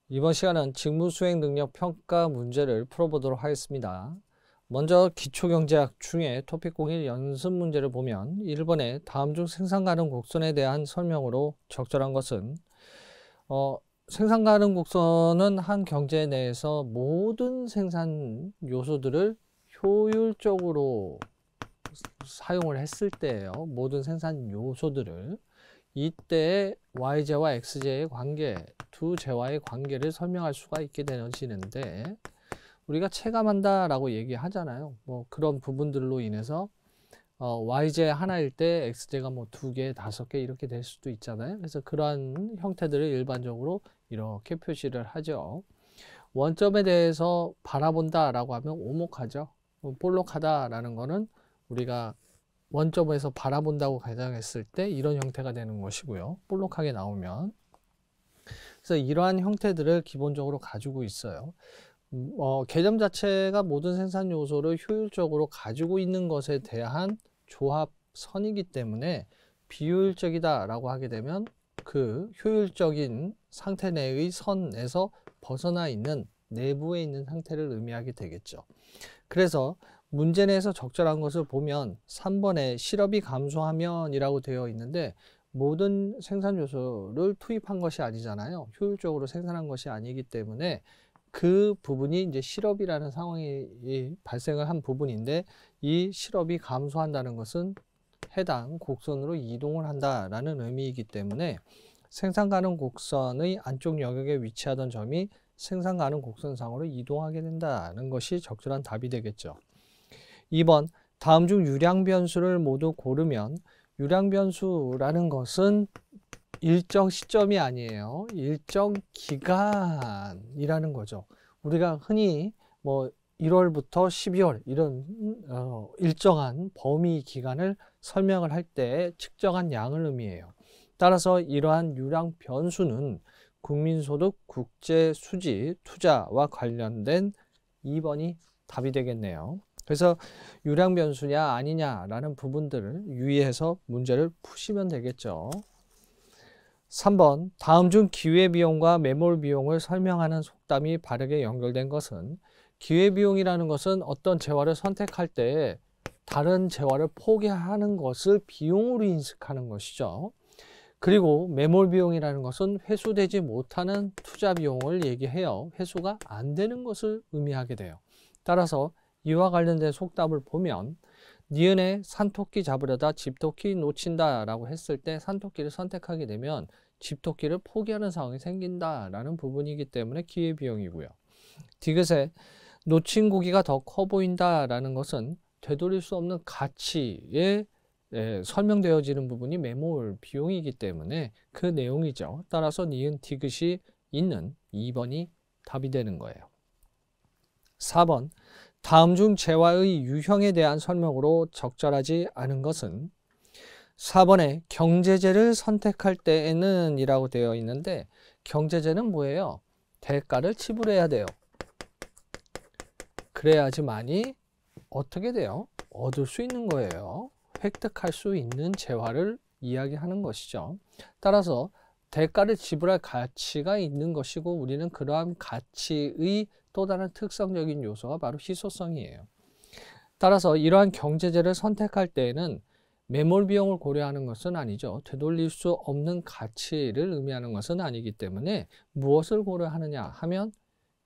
이번 시간은 직무수행 능력 평가 문제를 풀어보도록 하겠습니다. 먼저 기초경제학 중에 토픽 01 연습 문제를 보면 1번에 다음 중 생산 가능 곡선에 대한 설명으로 적절한 것은 생산 가능 곡선은 한 경제 내에서 모든 생산 요소들을 효율적으로 사용을 했을 때예요. 모든 생산 요소들을. 이때 y제와 x제의 관계, 두 제와의 관계를 설명할 수가 있게 되어지는데, 우리가 체감한다 라고 얘기하잖아요. 뭐 그런 부분들로 인해서 y제 하나일 때 x제가 뭐 2개, 5개 이렇게 될 수도 있잖아요. 그래서 그러한 형태들을 일반적으로 이렇게 표시를 하죠. 원점에 대해서 바라본다 라고 하면 오목하죠. 볼록하다 라는 거는 우리가 원점에서 바라본다고 가정했을 때 이런 형태가 되는 것이고요. 볼록하게 나오면. 그래서 이러한 형태들을 기본적으로 가지고 있어요. 개념 자체가 모든 생산 요소를 효율적으로 가지고 있는 것에 대한 조합선이기 때문에 비효율적이다 라고 하게 되면 그 효율적인 상태 내의 선에서 벗어나 있는 내부에 있는 상태를 의미하게 되겠죠. 그래서 문제 내에서 적절한 것을 보면 3번에 실업이 감소하면 이라고 되어 있는데, 모든 생산 요소를 투입한 것이 아니잖아요. 효율적으로 생산한 것이 아니기 때문에 그 부분이 이제 실업이라는 상황이 발생을 한 부분인데, 이 실업이 감소한다는 것은 해당 곡선으로 이동을 한다라는 의미이기 때문에 생산 가능 곡선의 안쪽 영역에 위치하던 점이 생산 가능 곡선상으로 이동하게 된다는 것이 적절한 답이 되겠죠. 2번, 다음 중 유량 변수를 모두 고르면, 유량 변수라는 것은 일정 시점이 아니에요. 일정 기간이라는 거죠. 우리가 흔히 뭐 1월부터 12월 이런 일정한 범위 기간을 설명을 할 때 측정한 양을 의미해요. 따라서 이러한 유량 변수는 국민소득, 국제 수지, 투자와 관련된 2번이 답이 되겠네요. 그래서 유량 변수냐 아니냐라는 부분들을 유의해서 문제를 푸시면 되겠죠. 3번, 다음 중 기회비용과 매몰비용을 설명하는 속담이 바르게 연결된 것은, 기회비용이라는 것은 어떤 재화를 선택할 때 다른 재화를 포기하는 것을 비용으로 인식하는 것이죠. 그리고 매몰비용이라는 것은 회수되지 못하는 투자비용을 얘기해요. 회수가 안 되는 것을 의미하게 돼요. 따라서 이와 관련된 속담을 보면, 니은에 산토끼 잡으려다 집토끼 놓친다 라고 했을 때 산토끼를 선택하게 되면 집토끼를 포기하는 상황이 생긴다라는 부분이기 때문에 기회비용이고요. 디귿에 놓친 고기가 더 커 보인다라는 것은 되돌릴 수 없는 가치에 설명되어지는 부분이 매몰 비용이기 때문에 그 내용이죠. 따라서 니은 디귿이 있는 2번이 답이 되는 거예요. 4번, 다음 중 재화의 유형에 대한 설명으로 적절하지 않은 것은, 4번에 경제재를 선택할 때에는 이라고 되어 있는데, 경제재는 뭐예요? 대가를 지불해야 돼요. 그래야지만이 어떻게 돼요? 얻을 수 있는 거예요. 획득할 수 있는 재화를 이야기하는 것이죠. 따라서 대가를 지불할 가치가 있는 것이고, 우리는 그러한 가치의 또 다른 특성적인 요소가 바로 희소성이에요. 따라서 이러한 경제재를 선택할 때에는 매몰 비용을 고려하는 것은 아니죠. 되돌릴 수 없는 가치를 의미하는 것은 아니기 때문에 무엇을 고려하느냐 하면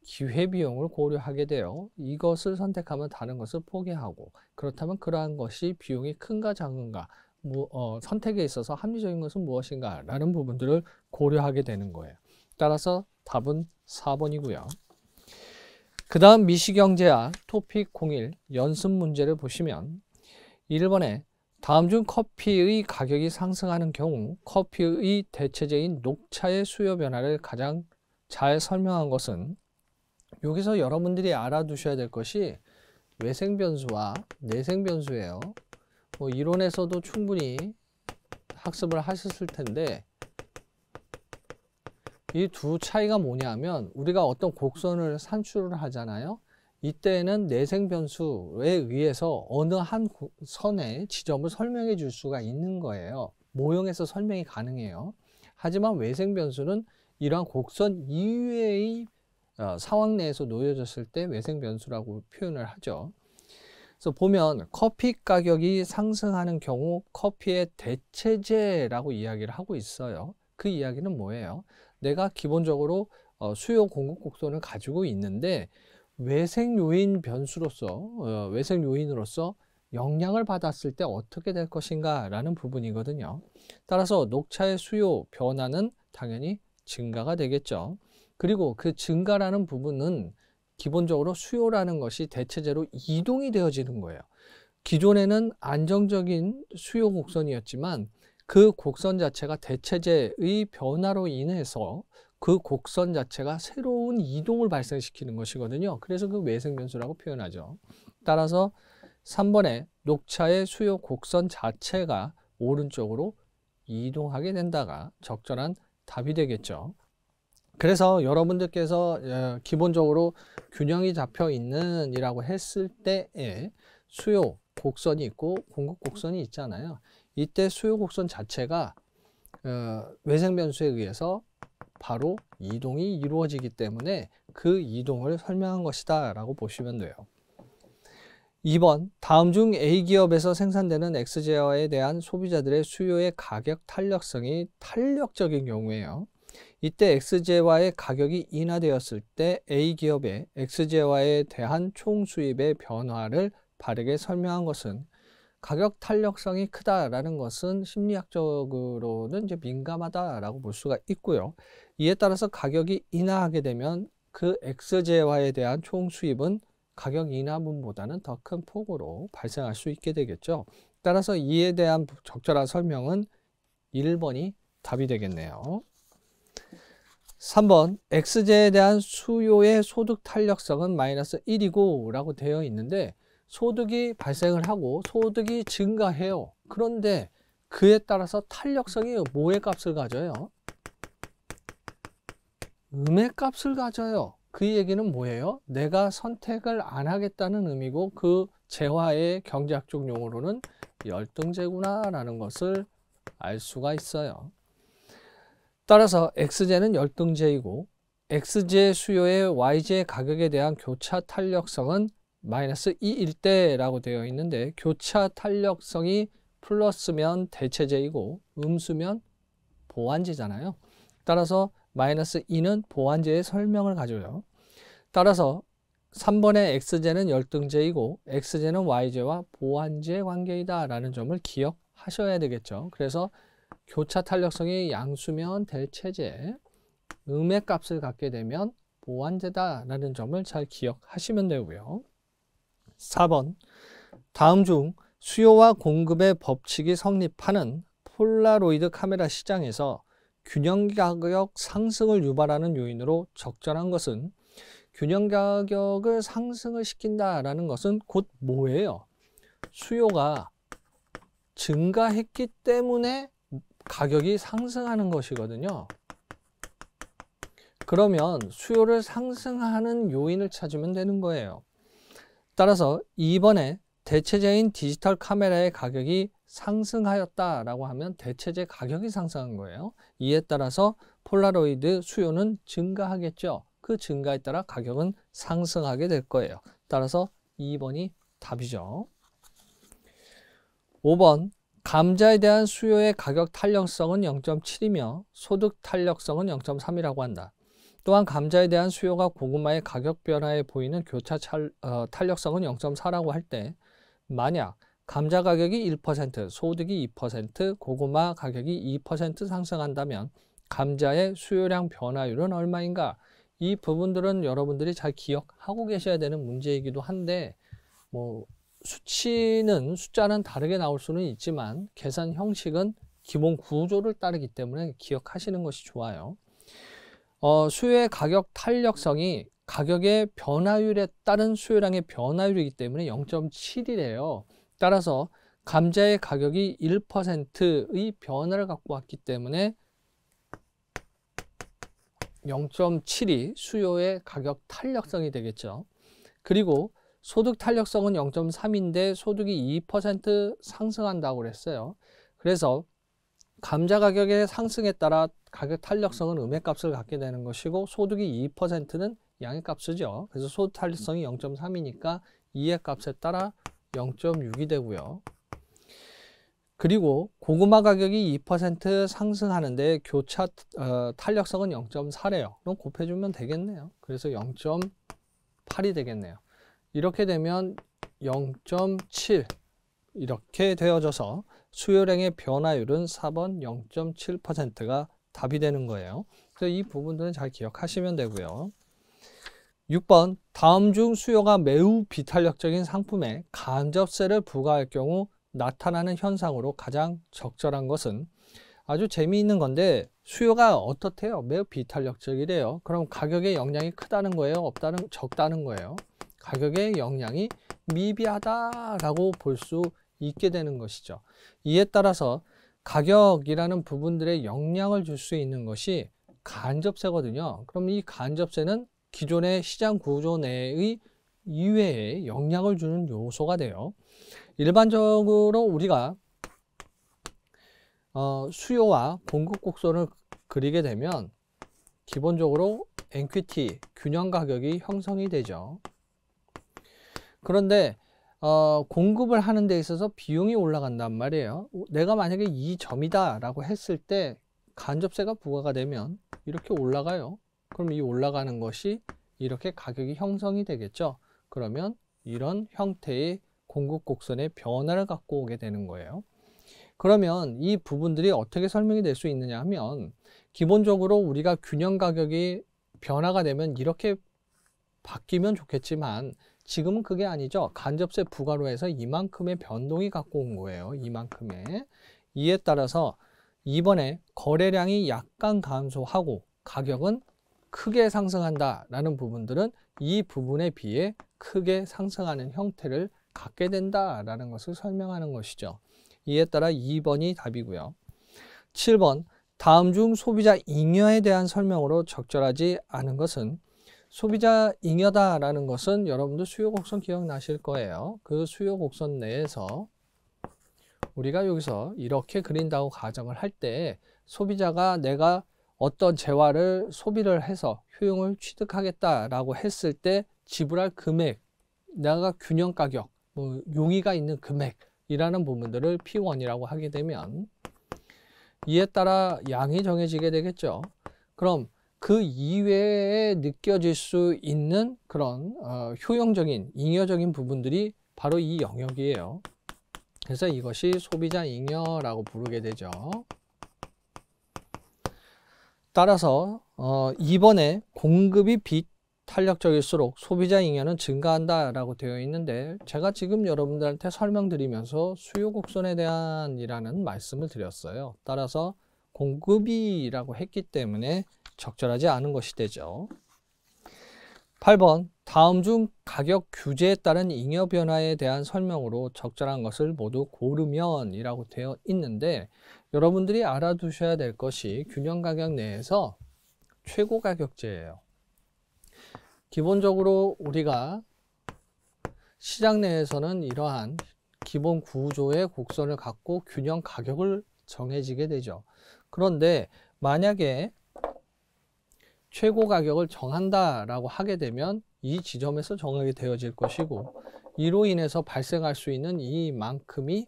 기회비용을 고려하게 돼요. 이것을 선택하면 다른 것을 포기하고, 그렇다면 그러한 것이 비용이 큰가 작은가, 선택에 있어서 합리적인 것은 무엇인가 라는 부분들을 고려하게 되는 거예요. 따라서 답은 4번이고요. 그 다음 미시경제학 토픽 01 연습 문제를 보시면, 1번에 다음 중 커피의 가격이 상승하는 경우 커피의 대체제인 녹차의 수요 변화를 가장 잘 설명한 것은, 여기서 여러분들이 알아두셔야 될 것이 외생 변수와 내생 변수예요. 이론에서도 충분히 학습을 하셨을 텐데, 이 두 차이가 뭐냐면, 우리가 어떤 곡선을 산출을 하잖아요. 이때는 내생 변수에 의해서 어느 한 선의 지점을 설명해 줄 수가 있는 거예요. 모형에서 설명이 가능해요. 하지만 외생 변수는 이러한 곡선 이외의 상황 내에서 놓여졌을 때 외생 변수라고 표현을 하죠. 그래서 보면 커피 가격이 상승하는 경우 커피의 대체재라고 이야기를 하고 있어요. 그 이야기는 뭐예요? 내가 기본적으로 수요 공급 곡선을 가지고 있는데 외생 요인 변수로서 외생 요인으로서 영향을 받았을 때 어떻게 될 것인가 라는 부분이거든요. 따라서 녹차의 수요 변화는 당연히 증가가 되겠죠. 그리고 그 증가라는 부분은 기본적으로 수요라는 것이 대체제로 이동이 되어지는 거예요. 기존에는 안정적인 수요 곡선이었지만 그 곡선 자체가 대체제의 변화로 인해서 그 곡선 자체가 새로운 이동을 발생시키는 것이거든요. 그래서 그 외생 변수라고 표현하죠. 따라서 3번에 녹차의 수요 곡선 자체가 오른쪽으로 이동하게 된다가 적절한 답이 되겠죠. 그래서 여러분들께서 기본적으로 균형이 잡혀 있는 이라고 했을 때에 수요 곡선이 있고 공급 곡선이 있잖아요. 이때 수요 곡선 자체가 외생 변수에 의해서 바로 이동이 이루어지기 때문에 그 이동을 설명한 것이다 라고 보시면 돼요. 2번, 다음 중 A기업에서 생산되는 X제화에 대한 소비자들의 수요의 가격 탄력성이 탄력적인 경우에요. 이때 X제화의 가격이 인하되었을 때 A기업의 X제화에 대한 총수입의 변화를 바르게 설명한 것은 가격 탄력성이 크다라는 것은 심리학적으로는 이제 민감하다라고 볼 수가 있고요. 이에 따라서 가격이 인하하게 되면 그 X제화에 대한 총수입은 가격 인하분보다는 더 큰 폭으로 발생할 수 있게 되겠죠. 따라서 이에 대한 적절한 설명은 1번이 답이 되겠네요. 3번, X제에 대한 수요의 소득 탄력성은 마이너스 1이고 라고 되어 있는데 소득이 발생을 하고 소득이 증가해요. 그런데 그에 따라서 탄력성이 뭐의 값을 가져요? 음의 값을 가져요. 그 얘기는 뭐예요? 내가 선택을 안 하겠다는 의미고 그 재화의 경제학적 용어로는 열등제구나 라는 것을 알 수가 있어요. 따라서 X제는 열등제이고 X제 수요의 Y제 가격에 대한 교차 탄력성은 마이너스 2일 때라고 되어 있는데 교차 탄력성이 플러스면 대체제이고 음수면 보완제잖아요. 따라서 마이너스 2는 보완제의 설명을 가져요. 따라서 3번의 X제는 열등제이고 X제는 Y제와 보완제 관계이다 라는 점을 기억하셔야 되겠죠. 그래서 교차 탄력성이 양수면 대체제, 음의 값을 갖게 되면 보완제다 라는 점을 잘 기억하시면 되고요. 4번, 다음 중 수요와 공급의 법칙이 성립하는 폴라로이드 카메라 시장에서 균형 가격 상승을 유발하는 요인으로 적절한 것은 균형 가격을 상승을 시킨다라는 것은 곧 뭐예요? 수요가 증가했기 때문에 가격이 상승하는 것이거든요. 그러면 수요를 상승하는 요인을 찾으면 되는 거예요. 따라서 2번에 대체제인 디지털 카메라의 가격이 상승하였다라고 하면 대체제 가격이 상승한 거예요. 이에 따라서 폴라로이드 수요는 증가하겠죠. 그 증가에 따라 가격은 상승하게 될 거예요. 따라서 2번이 답이죠. 5번, 감자에 대한 수요의 가격 탄력성은 0.7이며 소득 탄력성은 0.3이라고 한다. 또한 감자에 대한 수요가 고구마의 가격 변화에 보이는 교차 탄력성은 0.4라고 할 때 만약 감자 가격이 1%, 소득이 2%, 고구마 가격이 2% 상승한다면 감자의 수요량 변화율은 얼마인가? 이 부분들은 여러분들이 잘 기억하고 계셔야 되는 문제이기도 한데 숫자는 다르게 나올 수는 있지만 계산 형식은 기본 구조를 따르기 때문에 기억하시는 것이 좋아요. 수요의 가격 탄력성이 가격의 변화율에 따른 수요량의 변화율이기 때문에 0.7이래요. 따라서 감자의 가격이 1%의 변화를 갖고 왔기 때문에 0.7이 수요의 가격 탄력성이 되겠죠. 그리고 소득 탄력성은 0.3인데 소득이 2% 상승한다고 그랬어요. 그래서 감자 가격의 상승에 따라 가격 탄력성은 음액값을 갖게 되는 것이고 소득이 2%는 양액값이죠. 그래서 소득 탄력성이 0.3이니까 이액값에 따라 0.6이 되고요. 그리고 고구마 가격이 2% 상승하는데 교차 탄력성은 0.4래요. 그럼 곱해주면 되겠네요. 그래서 0.8이 되겠네요. 이렇게 되면 0.7 이렇게 되어져서 수요량의 변화율은 4번 0.7%가 답이 되는 거예요. 그래서 이 부분들은 잘 기억하시면 되고요. 6번 다음 중 수요가 매우 비탄력적인 상품에 간접세를 부과할 경우 나타나는 현상으로 가장 적절한 것은, 아주 재미있는 건데 수요가 어떻대요? 매우 비탄력적이래요. 그럼 가격의 영향이 크다는 거예요? 적다는 거예요? 가격의 영향이 미비하다라고 볼 수 있게 되는 것이죠. 이에 따라서 가격이라는 부분들에 영향을 줄 수 있는 것이 간접세거든요. 그럼 이 간접세는 기존의 시장 구조 내의 이외에 영향을 주는 요소가 돼요. 일반적으로 우리가 수요와 공급 곡선을 그리게 되면 기본적으로 NQT, 균형 가격이 형성이 되죠. 그런데 공급을 하는 데 있어서 비용이 올라간단 말이에요. 내가 만약에 이 점이다 라고 했을 때 간접세가 부과가 되면 이렇게 올라가요. 그럼 이 올라가는 것이 이렇게 가격이 형성이 되겠죠. 그러면 이런 형태의 공급 곡선의 변화를 갖고 오게 되는 거예요. 그러면 이 부분들이 어떻게 설명이 될 수 있느냐 하면, 기본적으로 우리가 균형 가격이 변화가 되면 이렇게 바뀌면 좋겠지만 지금은 그게 아니죠. 간접세 부과로 해서 이만큼의 변동이 갖고 온 거예요. 이만큼의. 이에 따라서 이번에 거래량이 약간 감소하고 가격은 크게 상승한다 라는 부분들은 이 부분에 비해 크게 상승하는 형태를 갖게 된다 라는 것을 설명하는 것이죠. 이에 따라 2번이 답이고요. 7번 다음 중 소비자 잉여에 대한 설명으로 적절하지 않은 것은, 소비자 잉여다 라는 것은 여러분들 수요 곡선 기억나실 거예요. 그 수요 곡선 내에서 우리가 여기서 이렇게 그린다고 가정을 할 때 소비자가 내가 어떤 재화를 소비를 해서 효용을 취득하겠다라고 했을 때 지불할 금액, 내가 균형 가격, 용의가 있는 금액이라는 부분들을 P1이라고 하게 되면 이에 따라 양이 정해지게 되겠죠. 그럼 그 이외에 느껴질 수 있는 그런 효용적인, 잉여적인 부분들이 바로 이 영역이에요. 그래서 이것이 소비자 잉여라고 부르게 되죠. 따라서 이번에 공급이 비탄력적일수록 소비자 잉여는 증가한다 라고 되어 있는데, 제가 지금 여러분들한테 설명드리면서 수요 곡선에 대한 이라는 말씀을 드렸어요. 따라서 공급이라고 했기 때문에 적절하지 않은 것이 되죠. 8번 다음 중 가격 규제에 따른 잉여 변화에 대한 설명으로 적절한 것을 모두 고르면 이라고 되어 있는데, 여러분들이 알아두셔야 될 것이 균형 가격 내에서 최고 가격제예요. 기본적으로 우리가 시장 내에서는 이러한 기본 구조의 곡선을 갖고 균형 가격을 정해지게 되죠. 그런데 만약에 최고 가격을 정한다라고 하게 되면 이 지점에서 정하게 되어질 것이고, 이로 인해서 발생할 수 있는 이만큼이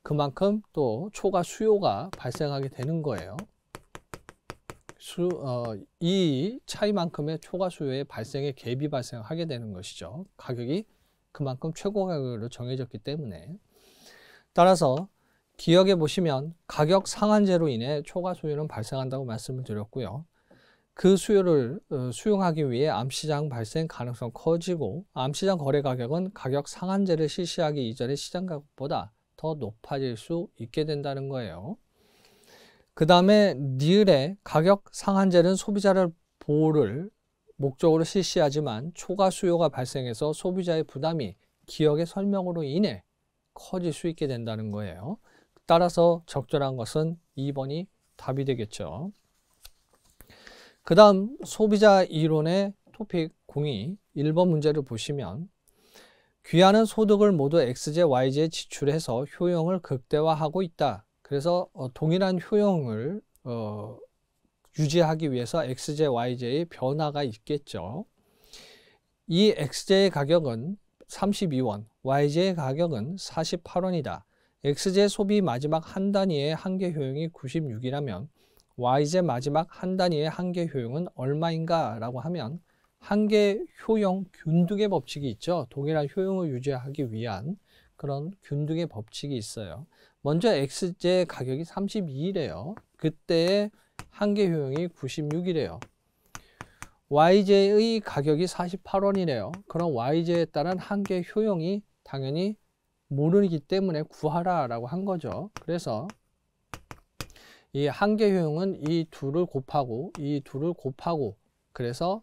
그만큼 또 초과 수요가 발생하게 되는 거예요. 이 차이만큼의 초과 수요의 발생에 갭이 발생하게 되는 것이죠. 가격이 그만큼 최고 가격으로 정해졌기 때문에. 따라서 기억해 보시면 가격 상한제로 인해 초과 수요는 발생한다고 말씀을 드렸고요. 그 수요를 수용하기 위해 암시장 발생 가능성 커지고, 암시장 거래 가격은 가격 상한제를 실시하기 이전의 시장 가격보다 더 높아질 수 있게 된다는 거예요. 그 다음에 니을에 가격 상한제는 소비자를 보호를 목적으로 실시하지만 초과 수요가 발생해서 소비자의 부담이 기업의 설명으로 인해 커질 수 있게 된다는 거예요. 따라서 적절한 것은 2번이 답이 되겠죠. 그 다음 소비자 이론의 토픽 02 1번 문제를 보시면, 귀하는 소득을 모두 XJ, YJ에 지출해서 효용을 극대화하고 있다. 그래서 동일한 효용을 유지하기 위해서 XJ, YJ의 변화가 있겠죠. 이 XJ의 가격은 32원, YJ의 가격은 48원이다. XJ 소비 마지막 한 단위의 한계 효용이 96이라면 YJ 마지막 한 단위의 한계 효용은 얼마인가 라고 하면 한계 효용 균등의 법칙이 있죠. 동일한 효용을 유지하기 위한 그런 균등의 법칙이 있어요. 먼저 XJ 가격이 32이래요. 그때의 한계 효용이 96이래요. YJ의 가격이 48원이래요. 그럼 YJ에 따른 한계 효용이 당연히 모르기 때문에 구하라 라고 한 거죠. 그래서 이 한계 효용은 이 둘을 곱하고 이 둘을 곱하고 그래서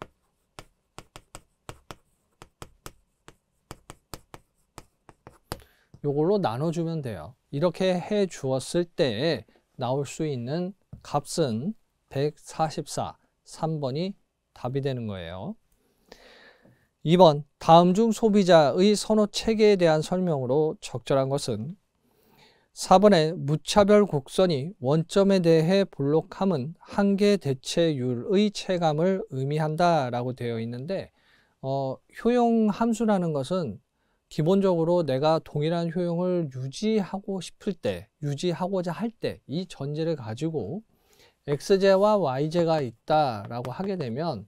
요걸로 나눠주면 돼요. 이렇게 해 주었을 때 나올 수 있는 값은 144, 3번이 답이 되는 거예요. 2번, 다음 중 소비자의 선호 체계에 대한 설명으로 적절한 것은 4번에 무차별 곡선이 원점에 대해 볼록함은 한계 대체율의 체감을 의미한다 라고 되어 있는데 효용 함수라는 것은 기본적으로 내가 동일한 효용을 유지하고 싶을 때, 유지하고자 할 때 이 전제를 가지고 XJ와 YJ가 있다라고 하게 되면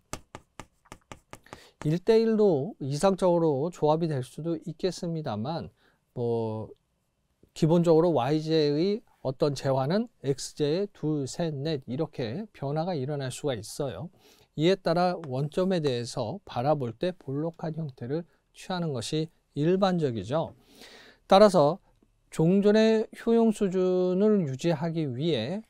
1대1로 이상적으로 조합이 될 수도 있겠습니다만 기본적으로 YJ의 어떤 재화는 XJ의 둘, 셋, 넷 이렇게 변화가 일어날 수가 있어요. 이에 따라 원점에 대해서 바라볼 때 볼록한 형태를 취하는 것이 일반적이죠. 따라서 종전의 효용 수준을 유지하기 위해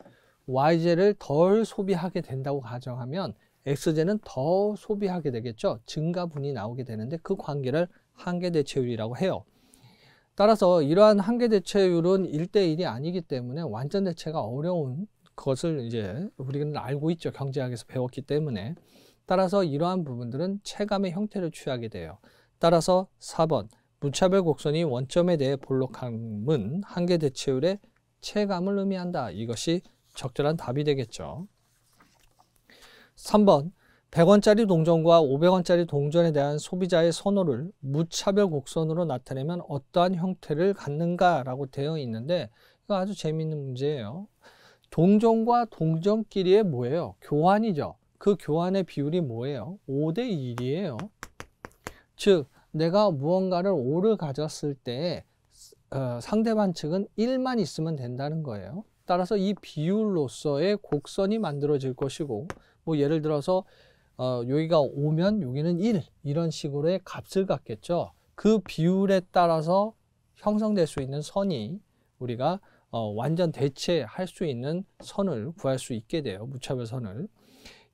YJ를 덜 소비하게 된다고 가정하면 XJ는 더 소비하게 되겠죠. 증가분이 나오게 되는데 그 관계를 한계 대체율이라고 해요. 따라서 이러한 한계 대체율은 1대1이 아니기 때문에 완전 대체가 어려운 것을 이제 우리는 알고 있죠. 경제학에서 배웠기 때문에. 따라서 이러한 부분들은 체감의 형태를 취하게 돼요. 따라서 4번 무차별 곡선이 원점에 대해 볼록함은 한계 대체율의 체감을 의미한다. 이것이 적절한 답이 되겠죠. 3번 100원짜리 동전과 500원짜리 동전에 대한 소비자의 선호를 무차별 곡선으로 나타내면 어떠한 형태를 갖는가 라고 되어 있는데 이거 아주 재미있는 문제예요. 동전과 동전끼리의 뭐예요? 교환이죠. 그 교환의 비율이 뭐예요? 5대1이에요. 즉 내가 무언가를 5를 가졌을 때 상대방 측은 1만 있으면 된다는 거예요. 따라서 이 비율로서의 곡선이 만들어질 것이고 예를 들어서 여기가 5면 여기는 1 이런 식으로의 값을 갖겠죠. 그 비율에 따라서 형성될 수 있는 선이 우리가 완전 대체할 수 있는 선을 구할 수 있게 돼요. 무차별 선을.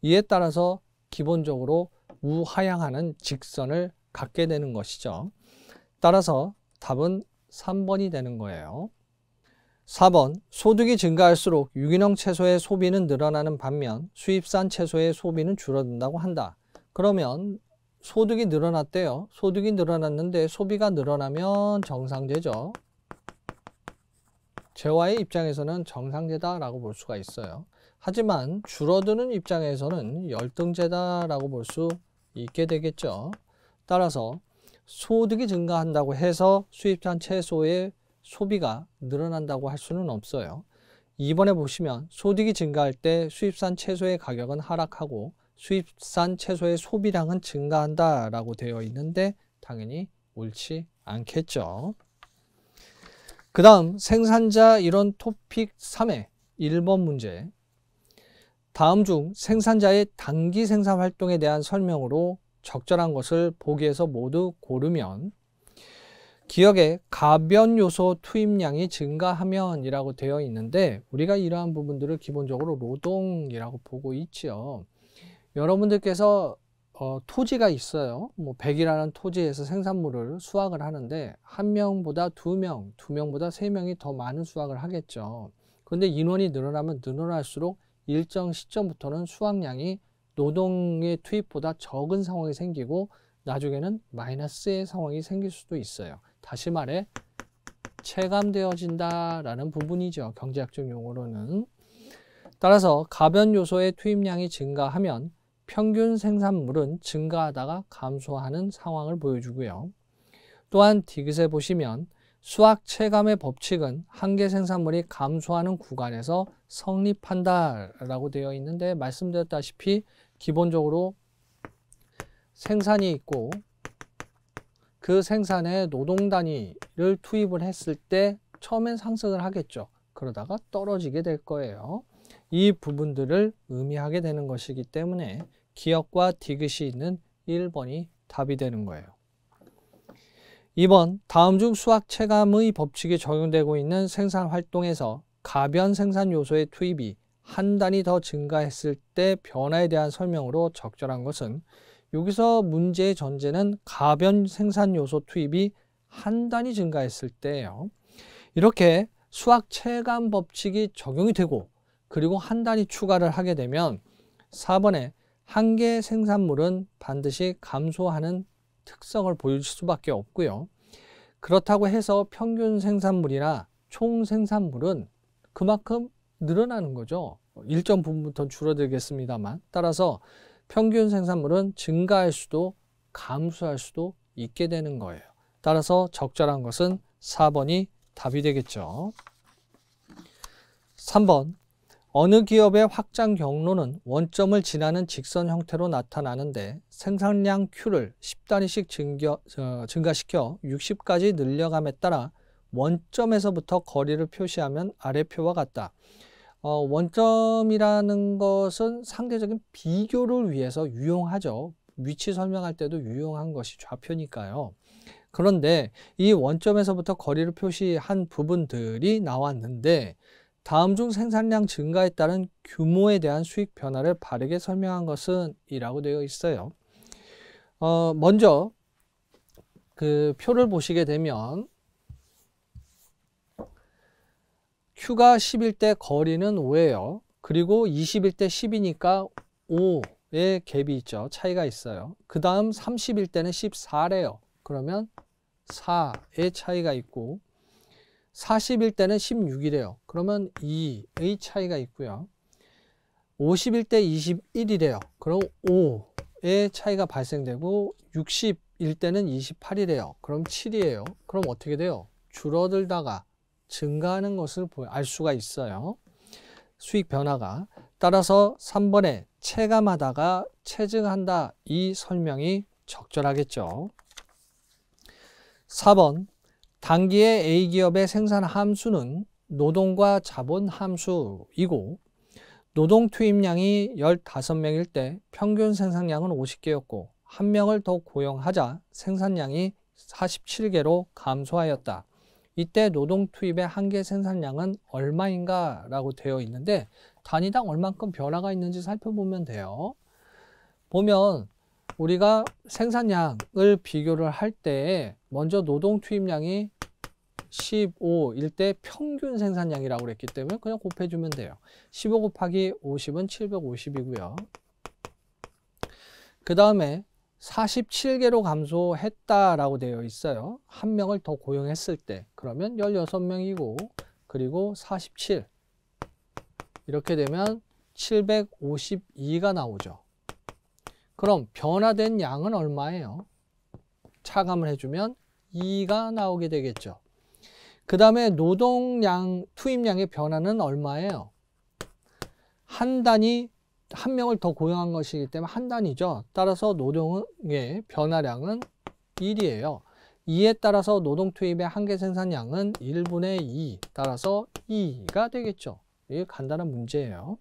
이에 따라서 기본적으로 우하향하는 직선을 갖게 되는 것이죠. 따라서 답은 3번이 되는 거예요. 4번 소득이 증가할수록 유기농 채소의 소비는 늘어나는 반면 수입산 채소의 소비는 줄어든다고 한다. 그러면 소득이 늘어났대요. 소득이 늘어났는데 소비가 늘어나면 정상제죠. 재화의 입장에서는 정상제다라고 볼 수가 있어요. 하지만 줄어드는 입장에서는 열등제다라고 볼 수 있게 되겠죠. 따라서 소득이 증가한다고 해서 수입산 채소의 소비가 늘어난다고 할 수는 없어요. 2번에 보시면 소득이 증가할 때 수입산 채소의 가격은 하락하고 수입산 채소의 소비량은 증가한다 라고 되어 있는데 당연히 옳지 않겠죠. 그 다음 생산자 이론 토픽 3의 1번 문제. 다음 중 생산자의 단기 생산 활동에 대한 설명으로 적절한 것을 보기에서 모두 고르면 기억에 가변 요소 투입량이 증가하면 이라고 되어 있는데 우리가 이러한 부분들을 기본적으로 노동이라고 보고 있죠. 여러분들께서 토지가 있어요. 100이라는 토지에서 생산물을 수확을 하는데 한 명보다 두 명보다 세 명이 더 많은 수확을 하겠죠. 그런데 인원이 늘어나면 늘어날수록 일정 시점부터는 수확량이 노동의 투입보다 적은 상황이 생기고 나중에는 마이너스의 상황이 생길 수도 있어요. 다시 말해 체감되어진다라는 부분이죠. 경제학적 용어로는. 따라서 가변 요소의 투입량이 증가하면 평균 생산물은 증가하다가 감소하는 상황을 보여주고요. 또한 디귿에 보시면 수학 체감의 법칙은 한계 생산물이 감소하는 구간에서 성립한다라고 되어 있는데, 말씀드렸다시피 기본적으로 생산이 있고 그 생산에 노동 단위를 투입을 했을 때 처음엔 상승을 하겠죠. 그러다가 떨어지게 될 거예요. 이 부분들을 의미하게 되는 것이기 때문에 기역과 디귿이 있는 1번이 답이 되는 거예요. 2번, 다음 중 수학 체감의 법칙이 적용되고 있는 생산 활동에서 가변 생산 요소의 투입이 한 단위 더 증가했을 때 변화에 대한 설명으로 적절한 것은, 여기서 문제의 전제는 가변 생산 요소 투입이 한 단위 증가했을 때예요. 이렇게 수학 체감 법칙이 적용이 되고 그리고 한 단위 추가를 하게 되면 4번에 한계 생산물은 반드시 감소하는 특성을 보여줄 수밖에 없고요. 그렇다고 해서 평균 생산물이나 총 생산물은 그만큼 늘어나는 거죠. 일정 부분부터 줄어들겠습니다만, 따라서 평균 생산물은 증가할 수도 감소할 수도 있게 되는 거예요. 따라서 적절한 것은 4번이 답이 되겠죠. 3번, 어느 기업의 확장 경로는 원점을 지나는 직선 형태로 나타나는데 생산량 Q를 10단위씩 증가시켜 60까지 늘려감에 따라 원점에서부터 거리를 표시하면 아래 표와 같다. 원점이라는 것은 상대적인 비교를 위해서 유용하죠. 위치 설명할 때도 유용한 것이 좌표니까요. 그런데 이 원점에서부터 거리를 표시한 부분들이 나왔는데 다음 중 생산량 증가에 따른 규모에 대한 수익 변화를 바르게 설명한 것은 이라고 되어 있어요. 먼저 그 표를 보시게 되면 Q가 10일 때 거리는 5예요. 그리고 20일 때 10이니까 5의 갭이 있죠. 차이가 있어요. 그 다음 30일 때는 14래요. 그러면 4의 차이가 있고 40일 때는 16이래요. 그러면 2의 차이가 있고요. 50일 때 21이래요. 그럼 5의 차이가 발생되고 60일 때는 28이래요. 그럼 7이에요. 그럼 어떻게 돼요? 줄어들다가 증가하는 것을 알 수가 있어요. 수익 변화가. 따라서 3번에 체감하다가 체증한다, 이 설명이 적절하겠죠. 4번, 단기의 A기업의 생산 함수는 노동과 자본 함수이고 노동 투입량이 15명일 때 평균 생산량은 50개였고 1명을 더 고용하자 생산량이 47개로 감소하였다. 이때 노동 투입의 한계 생산량은 얼마인가 라고 되어 있는데 단위당 얼만큼 변화가 있는지 살펴보면 돼요. 보면 우리가 생산량을 비교를 할 때 먼저 노동 투입량이 15일 때 평균 생산량이라고 그랬기 때문에 그냥 곱해주면 돼요. 15 곱하기 50은 750이고요. 그 다음에 47개로 감소했다라고 되어 있어요. 1명을 더 고용했을 때. 그러면 16명이고 그리고 47. 이렇게 되면 752가 나오죠. 그럼 변화된 양은 얼마예요? 차감을 해주면 2가 나오게 되겠죠. 그 다음에 노동량, 투입량의 변화는 얼마예요? 한 단위, 1명을 더 고용한 것이기 때문에 한 단위죠. 따라서 노동의 변화량은 1이에요. 2에 따라서 노동 투입의 한계 생산량은 1분의 2, 따라서 2가 되겠죠. 이게 간단한 문제예요.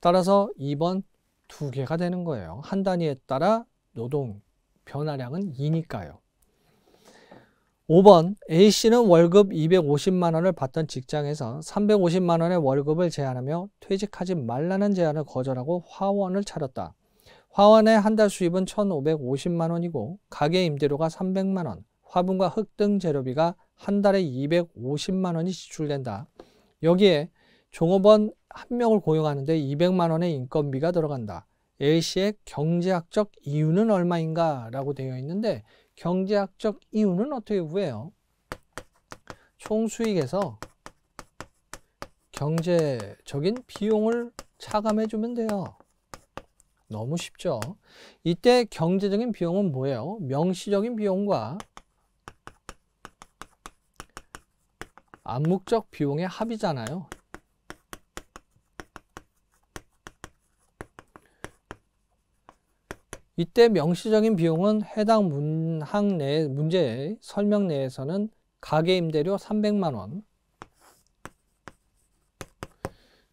따라서 2번 2개가 되는 거예요. 한 단위에 따라 노동 변화량은 2니까요. 5번, A씨는 월급 250만 원을 받던 직장에서 350만 원의 월급을 제한하며 퇴직하지 말라는 제안을 거절하고 화원을 차렸다. 화원의 한 달 수입은 1,550만 원이고 가게 임대료가 300만 원, 화분과 흙 등 재료비가 한 달에 250만 원이 지출된다. 여기에 종업원 1명을 고용하는데 200만 원의 인건비가 들어간다. A씨의 경제학적 이유는 얼마인가? 라고 되어 있는데 경제학적 이유는 어떻게 구해요? 총 수익에서 경제적인 비용을 차감해 주면 돼요. 너무 쉽죠? 이때 경제적인 비용은 뭐예요? 명시적인 비용과 암묵적 비용의 합이잖아요. 이때 명시적인 비용은 해당 문항 내 문제의 설명 내에서는 가계임대료 300만 원,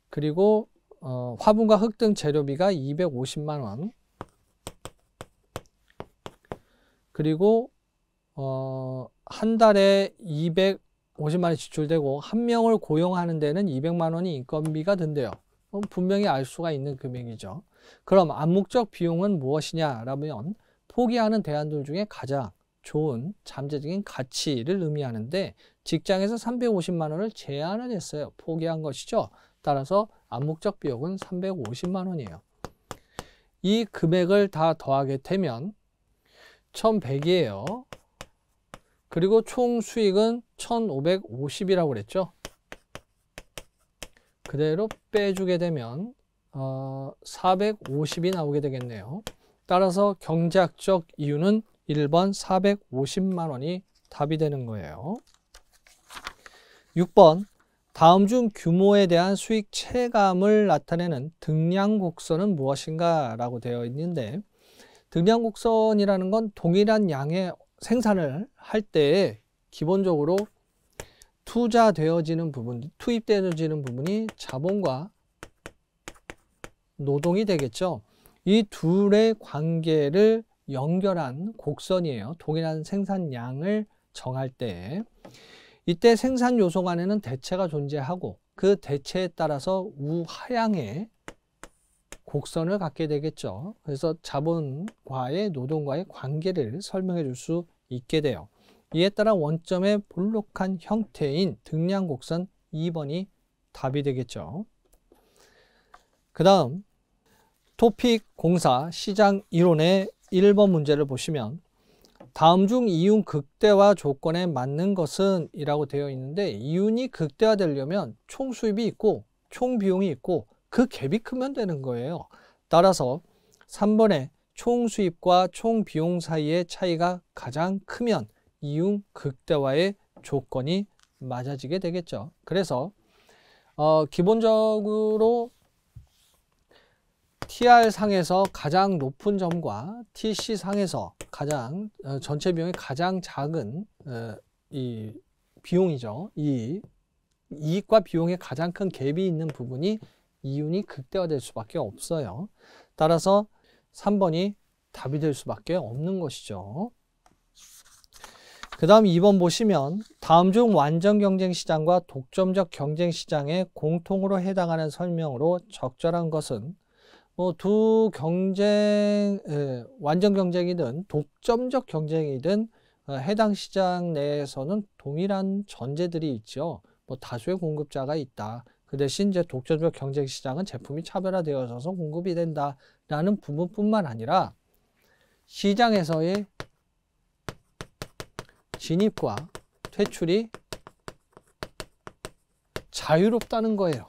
그리고 화분과 흙 등 재료비가 250만 원, 그리고 한 달에 250만 원이 지출되고 한 명을 고용하는 데는 200만 원이 인건비가 든대요. 분명히 알 수가 있는 금액이죠. 그럼 암묵적 비용은 무엇이냐라면 포기하는 대안들 중에 가장 좋은 잠재적인 가치를 의미하는데 직장에서 350만 원을 제한을 했어요. 포기한 것이죠. 따라서 암묵적 비용은 350만 원이에요. 이 금액을 다 더하게 되면 1100이에요. 그리고 총 수익은 1550이라고 그랬죠. 그대로 빼주게 되면 450이 나오게 되겠네요. 따라서 경제학적 이유는 1번 450만 원이 답이 되는 거예요. 6번 다음 중 규모에 대한 수익 체감을 나타내는 등량곡선은 무엇인가 라고 되어 있는데, 등량곡선이라는 건 동일한 양의 생산을 할 때 기본적으로 투입되어지는 부분이 자본과 노동이 되겠죠. 이 둘의 관계를 연결한 곡선이에요. 동일한 생산량을 정할 때. 이때 생산 요소 간에는 대체가 존재하고 그 대체에 따라서 우하향의 곡선을 갖게 되겠죠. 그래서 자본과의 노동과의 관계를 설명해 줄 수 있게 돼요. 이에 따라 원점의 볼록한 형태인 등량곡선 2번이 답이 되겠죠. 그 다음 토픽 공사 시장 이론의 1번 문제를 보시면 다음 중 이윤 극대화 조건에 맞는 것은 이라고 되어 있는데, 이윤이 극대화되려면 총 수입이 있고 총 비용이 있고 그 갭이 크면 되는 거예요. 따라서 3번에 총 수입과 총 비용 사이의 차이가 가장 크면 이윤 극대화의 조건이 맞아지게 되겠죠. 그래서 기본적으로 TR상에서 가장 높은 점과 TC상에서 가장 전체 비용이 가장 작은 이 비용이죠. 이 이익과 비용의 가장 큰 갭이 있는 부분이 이윤이 극대화될 수밖에 없어요. 따라서 3번이 답이 될 수밖에 없는 것이죠. 그 다음 2번 보시면 다음 중 완전 경쟁 시장과 독점적 경쟁 시장에 공통으로 해당하는 설명으로 적절한 것은, 두 완전 경쟁이든 독점적 경쟁이든 해당 시장 내에서는 동일한 전제들이 있죠. 다수의 공급자가 있다. 그 대신 이제 독점적 경쟁 시장은 제품이 차별화되어져서 공급이 된다라는 부분뿐만 아니라 시장에서의 진입과 퇴출이 자유롭다는 거예요.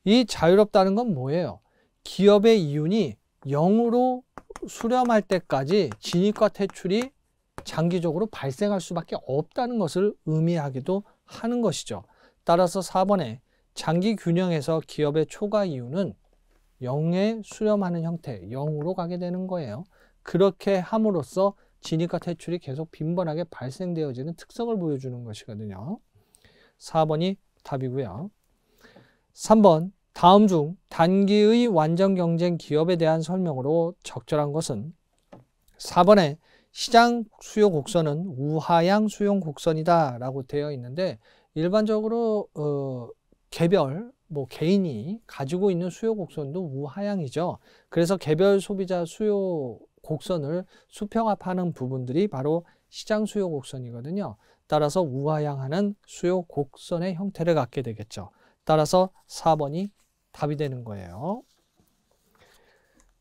이 자유롭다는 건 뭐예요? 기업의 이윤이 0으로 수렴할 때까지 진입과 퇴출이 장기적으로 발생할 수밖에 없다는 것을 의미하기도 하는 것이죠. 따라서 4번에 장기 균형에서 기업의 초과 이윤은 0에 수렴하는 형태, 0으로 가게 되는 거예요. 그렇게 함으로써 진입과 퇴출이 계속 빈번하게 발생되어지는 특성을 보여주는 것이거든요. 4번이 답이고요. 3번 다음 중 단기의 완전 경쟁 기업에 대한 설명으로 적절한 것은 4번에 시장 수요 곡선은 우하향 수용 곡선이다 라고 되어 있는데, 일반적으로 개별 개인이 가지고 있는 수요 곡선도 우하향이죠. 그래서 개별 소비자 수요 곡선을 수평합하는 부분들이 바로 시장 수요 곡선이거든요. 따라서 우하향하는 수요 곡선의 형태를 갖게 되겠죠. 따라서 4번이 답이 되는 거예요.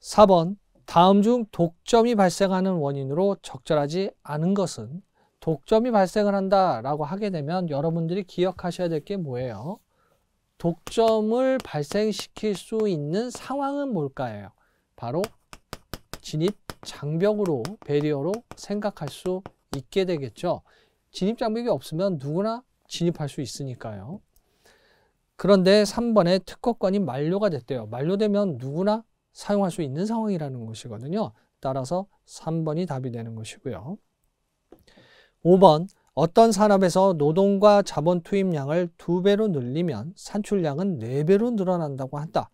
4번 다음 중 독점이 발생하는 원인으로 적절하지 않은 것은, 독점이 발생을 한다라고 하게 되면 여러분들이 기억하셔야 될 게 뭐예요? 독점을 발생시킬 수 있는 상황은 뭘까요? 바로 진입 장벽으로, 배리어로 생각할 수 있게 되겠죠. 진입 장벽이 없으면 누구나 진입할 수 있으니까요. 그런데 3번에 특허권이 만료가 됐대요. 만료되면 누구나 사용할 수 있는 상황이라는 것이거든요. 따라서 3번이 답이 되는 것이고요. 5번, 어떤 산업에서 노동과 자본 투입량을 2배로 늘리면 산출량은 4배로 늘어난다고 한다.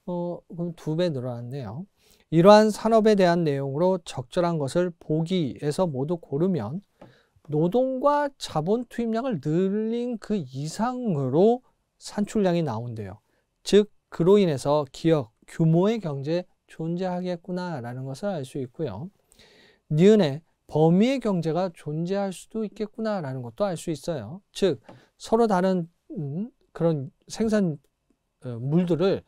그럼 2배 늘어났네요. 이러한 산업에 대한 내용으로 적절한 것을 보기에서 모두 고르면 노동과 자본 투입량을 늘린 그 이상으로 산출량이 나온대요. 즉 그로 인해서 기업 규모의 경제에 존재하겠구나라는 것을 알 수 있고요. 니은에 범위의 경제가 존재할 수도 있겠구나라는 것도 알 수 있어요. 즉 서로 다른 그런 생산 물들을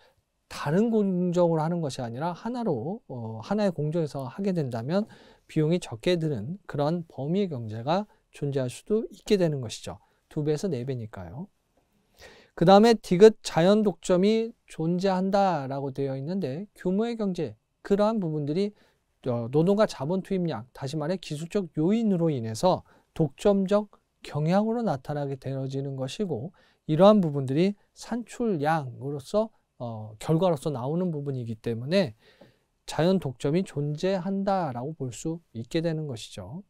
다른 공정으로 하는 것이 아니라 하나로 하나의 공정에서 하게 된다면 비용이 적게 드는 그런 범위의 경제가 존재할 수도 있게 되는 것이죠. 2배에서 4배니까요. 그 다음에 디귿 자연 독점이 존재한다라고 되어 있는데 규모의 경제, 그러한 부분들이 노동과 자본 투입량, 다시 말해 기술적 요인으로 인해서 독점적 경향으로 나타나게 되어지는 것이고, 이러한 부분들이 산출량으로서 결과로서 나오는 부분이기 때문에 자연 독점이 존재한다라고 볼 수 있게 되는 것이죠.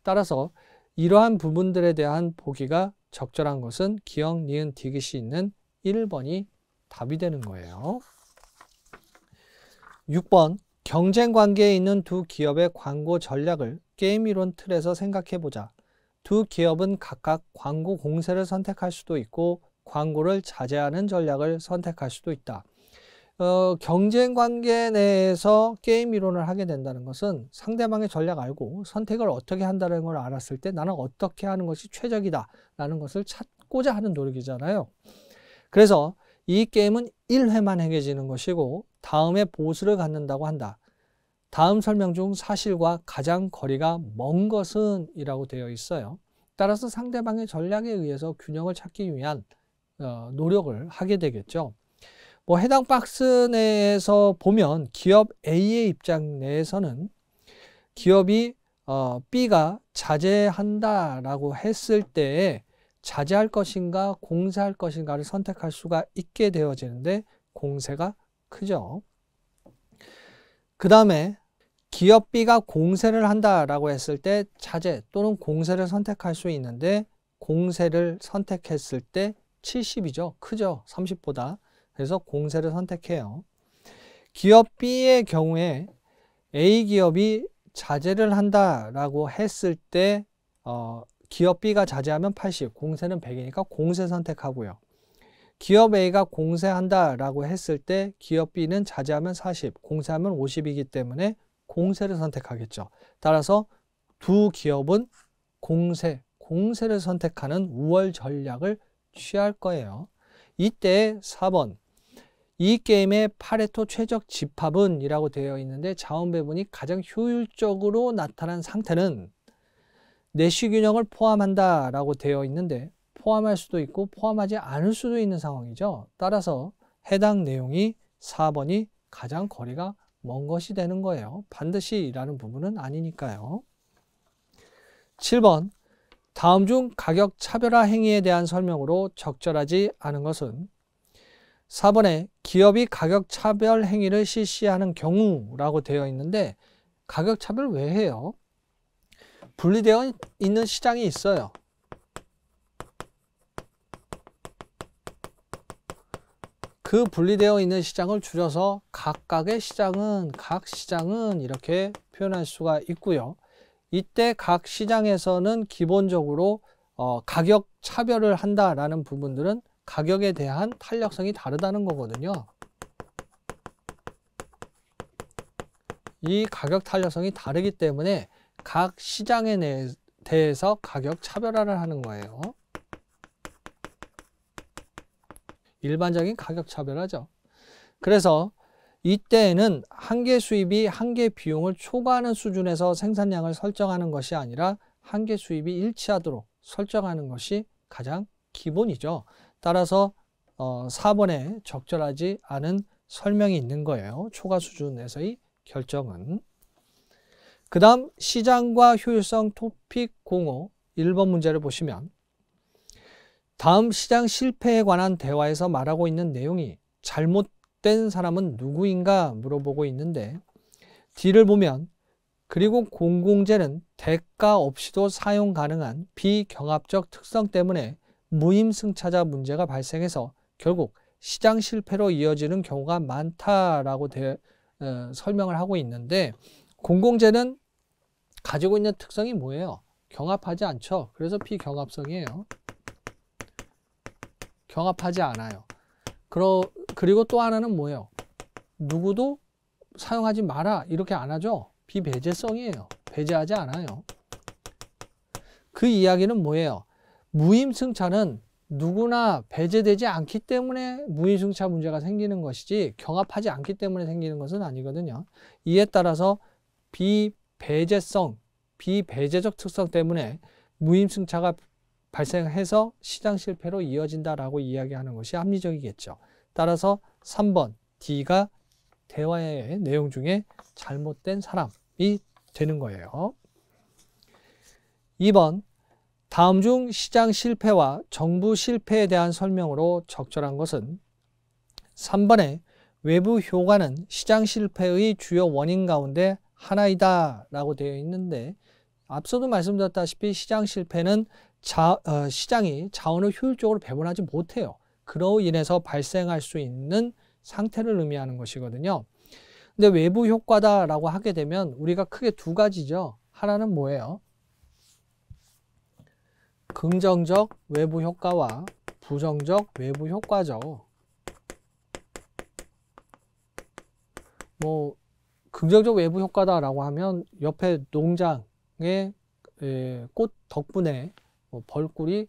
따라서 이러한 부분들에 대한 보기가 적절한 것은 기역, 니은, 디귿이 있는 1번이 답이 되는 거예요. 6번, 경쟁 관계에 있는 두 기업의 광고 전략을 게임 이론 틀에서 생각해 보자. 두 기업은 각각 광고 공세를 선택할 수도 있고 광고를 자제하는 전략을 선택할 수도 있다. 경쟁 관계 내에서 게임 이론을 하게 된다는 것은 상대방의 전략 알고 선택을 어떻게 한다는 걸 알았을 때 나는 어떻게 하는 것이 최적이다 라는 것을 찾고자 하는 노력이잖아요. 그래서 이 게임은 1회만 행해지는 것이고 다음에 보수를 갖는다고 한다. 다음 설명 중 사실과 가장 거리가 먼 것은 이라고 되어 있어요. 따라서 상대방의 전략에 의해서 균형을 찾기 위한 노력을 하게 되겠죠. 해당 박스 내에서 보면 기업 A의 입장 내에서는 기업이 B가 자제한다라고 했을 때에 자제할 것인가 공세할 것인가를 선택할 수가 있게 되어지는데 공세가 크죠. 그 다음에 기업 B가 공세를 한다라고 했을 때 자제 또는 공세를 선택할 수 있는데 공세를 선택했을 때 70이죠. 크죠. 30보다. 그래서 공세를 선택해요. 기업 B의 경우에 A 기업이 자제를 한다라고 했을 때 기업 B가 자제하면 80, 공세는 100이니까 공세 선택하고요. 기업 A가 공세한다라고 했을 때 기업 B는 자제하면 40, 공세하면 50이기 때문에 공세를 선택하겠죠. 따라서 두 기업은 공세를 선택하는 우월 전략을 취할 거예요. 이때 4번, 이 게임의 파레토 최적 집합은 이라고 되어 있는데 자원 배분이 가장 효율적으로 나타난 상태는 내시 균형을 포함한다 라고 되어 있는데 포함할 수도 있고 포함하지 않을 수도 있는 상황이죠. 따라서 해당 내용이 4번이 가장 거리가 먼 것이 되는 거예요. 반드시 라는 부분은 아니니까요. 7번, 다음 중 가격 차별화 행위에 대한 설명으로 적절하지 않은 것은 4번에 기업이 가격 차별 행위를 실시하는 경우라고 되어 있는데 가격 차별 왜 해요? 분리되어 있는 시장이 있어요. 그 분리되어 있는 시장을 줄여서 각각의 시장은 각 시장은 이렇게 표현할 수가 있고요. 이때 각 시장에서는 기본적으로 가격 차별을 한다라는 부분들은 가격에 대한 탄력성이 다르다는 거거든요. 이 가격 탄력성이 다르기 때문에 각 시장에 대해서 가격 차별화를 하는 거예요. 일반적인 가격 차별화죠. 그래서 이때에는 한계 수입이 한계 비용을 초과하는 수준에서 생산량을 설정하는 것이 아니라 한계 수입이 일치하도록 설정하는 것이 가장 기본이죠. 따라서 4번에 적절하지 않은 설명이 있는 거예요. 초과 수준에서의 결정은. 그 다음 시장과 효율성 토픽 05 1번 문제를 보시면 다음 시장 실패에 관한 대화에서 말하고 있는 내용이 잘못된 사람은 누구인가 물어보고 있는데 D를 보면 그리고 공공재는 대가 없이도 사용 가능한 비경합적 특성 때문에 무임승차자 문제가 발생해서 결국 시장 실패로 이어지는 경우가 많다라고 설명을 하고 있는데 공공재는 가지고 있는 특성이 뭐예요? 경합하지 않죠. 그래서 비경합성이에요. 경합하지 않아요. 그리고 또 하나는 뭐예요? 누구도 사용하지 마라 이렇게 안 하죠. 비배제성이에요. 배제하지 않아요. 그 이야기는 뭐예요? 무임승차는 누구나 배제되지 않기 때문에 무임승차 문제가 생기는 것이지 경합하지 않기 때문에 생기는 것은 아니거든요. 이에 따라서 비배제성, 비배제적 특성 때문에 무임승차가 발생해서 시장 실패로 이어진다라고 이야기하는 것이 합리적이겠죠. 따라서 3번 D가 대화의 내용 중에 잘못된 사람이 되는 거예요. 2번 다음 중 시장 실패와 정부 실패에 대한 설명으로 적절한 것은 3번에 외부 효과는 시장 실패의 주요 원인 가운데 하나이다 라고 되어 있는데 앞서도 말씀드렸다시피 시장 실패는 시장이 자원을 효율적으로 배분하지 못해요. 그로 인해서 발생할 수 있는 상태를 의미하는 것이거든요. 근데 외부 효과다라고 하게 되면 우리가 크게 두 가지죠. 하나는 뭐예요? 긍정적 외부 효과와 부정적 외부 효과죠. 뭐 긍정적 외부 효과다라고 하면 옆에 농장에 꽃 덕분에 벌꿀이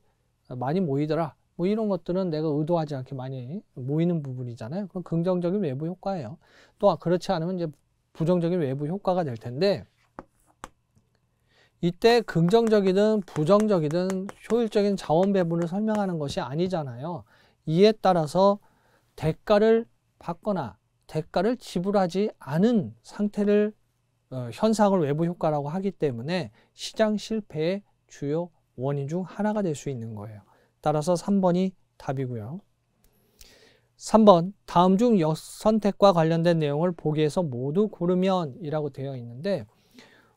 많이 모이더라. 뭐 이런 것들은 내가 의도하지 않게 많이 모이는 부분이잖아요. 그럼 긍정적인 외부 효과예요. 또 그렇지 않으면 이제 부정적인 외부 효과가 될 텐데 이때 긍정적이든 부정적이든 효율적인 자원 배분을 설명하는 것이 아니잖아요. 이에 따라서 대가를 받거나 대가를 지불하지 않은 상태를 현상을 외부 효과라고 하기 때문에 시장 실패의 주요 원인 중 하나가 될 수 있는 거예요. 따라서 3번이 답이고요. 3번 다음 중 역선택과 관련된 내용을 보기에서 모두 고르면 이라고 되어 있는데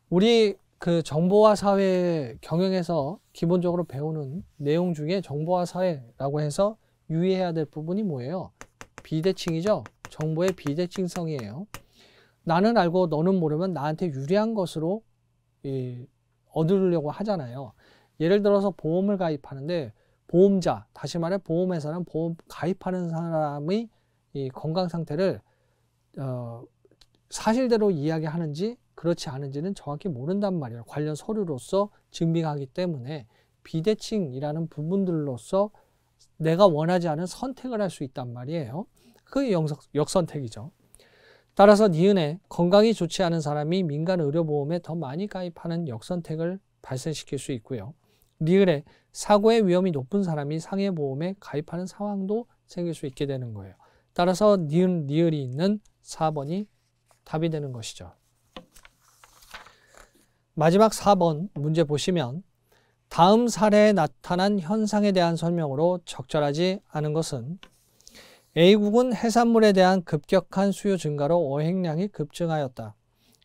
우리 그 정보화 사회 경영에서 기본적으로 배우는 내용 중에 정보화 사회라고 해서 유의해야 될 부분이 뭐예요? 비대칭이죠. 정보의 비대칭성이에요. 나는 알고 너는 모르면 나한테 유리한 것으로 얻으려고 하잖아요. 예를 들어서 보험을 가입하는데 보험자, 다시 말해 보험회사는 보험 가입하는 사람의 이 건강 상태를 사실대로 이야기하는지 그렇지 않은지는 정확히 모른단 말이에요. 관련 서류로서 증빙하기 때문에 비대칭이라는 부분들로서 내가 원하지 않은 선택을 할 수 있단 말이에요. 그게 역선택이죠. 따라서 니은에 건강이 좋지 않은 사람이 민간 의료보험에 더 많이 가입하는 역선택을 발생시킬 수 있고요. 니은에 사고의 위험이 높은 사람이 상해보험에 가입하는 상황도 생길 수 있게 되는 거예요. 따라서 니은, 니을이 있는 4번이 답이 되는 것이죠. 마지막 4번 문제 보시면 다음 사례에 나타난 현상에 대한 설명으로 적절하지 않은 것은 A국은 해산물에 대한 급격한 수요 증가로 어획량이 급증하였다.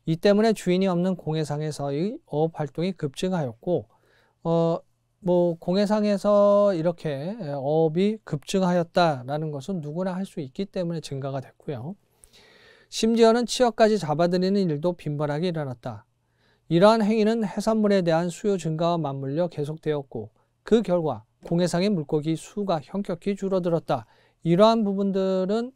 이 때문에 주인이 없는 공해상에서의 어업 활동이 급증하였고 뭐 공해상에서 이렇게 어업이 급증하였다라는 것은 누구나 할 수 있기 때문에 증가가 됐고요. 심지어는 취업까지 잡아들이는 일도 빈번하게 일어났다. 이러한 행위는 해산물에 대한 수요 증가와 맞물려 계속되었고 그 결과 공해상의 물고기 수가 현격히 줄어들었다. 이러한 부분들은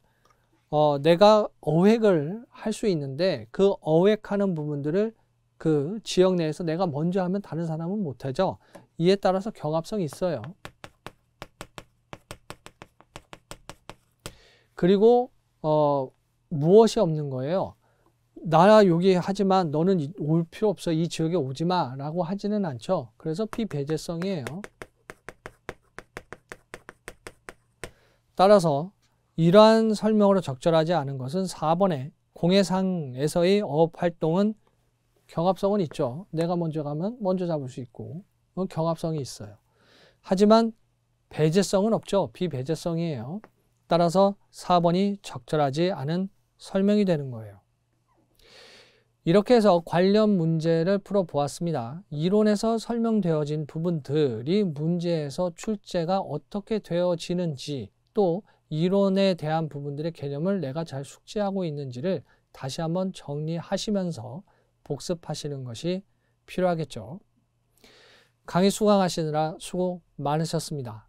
내가 어획을 할 수 있는데 그 어획하는 부분들을 그 지역 내에서 내가 먼저 하면 다른 사람은 못하죠. 이에 따라서 경합성이 있어요. 그리고 무엇이 없는 거예요? 나 여기 하지만 너는 올 필요 없어. 이 지역에 오지 마. 라고 하지는 않죠. 그래서 비배제성이에요. 따라서 이러한 설명으로 적절하지 않은 것은 4번에 공해상에서의 어업활동은 경합성은 있죠. 내가 먼저 가면 먼저 잡을 수 있고 경합성이 있어요. 하지만 배제성은 없죠. 비배제성이에요. 따라서 4번이 적절하지 않은 설명이 되는 거예요. 이렇게 해서 관련 문제를 풀어보았습니다. 이론에서 설명되어진 부분들이 문제에서 출제가 어떻게 되어지는지 또 이론에 대한 부분들의 개념을 내가 잘 숙지하고 있는지를 다시 한번 정리하시면서 복습하시는 것이 필요하겠죠. 강의 수강하시느라 수고 많으셨습니다.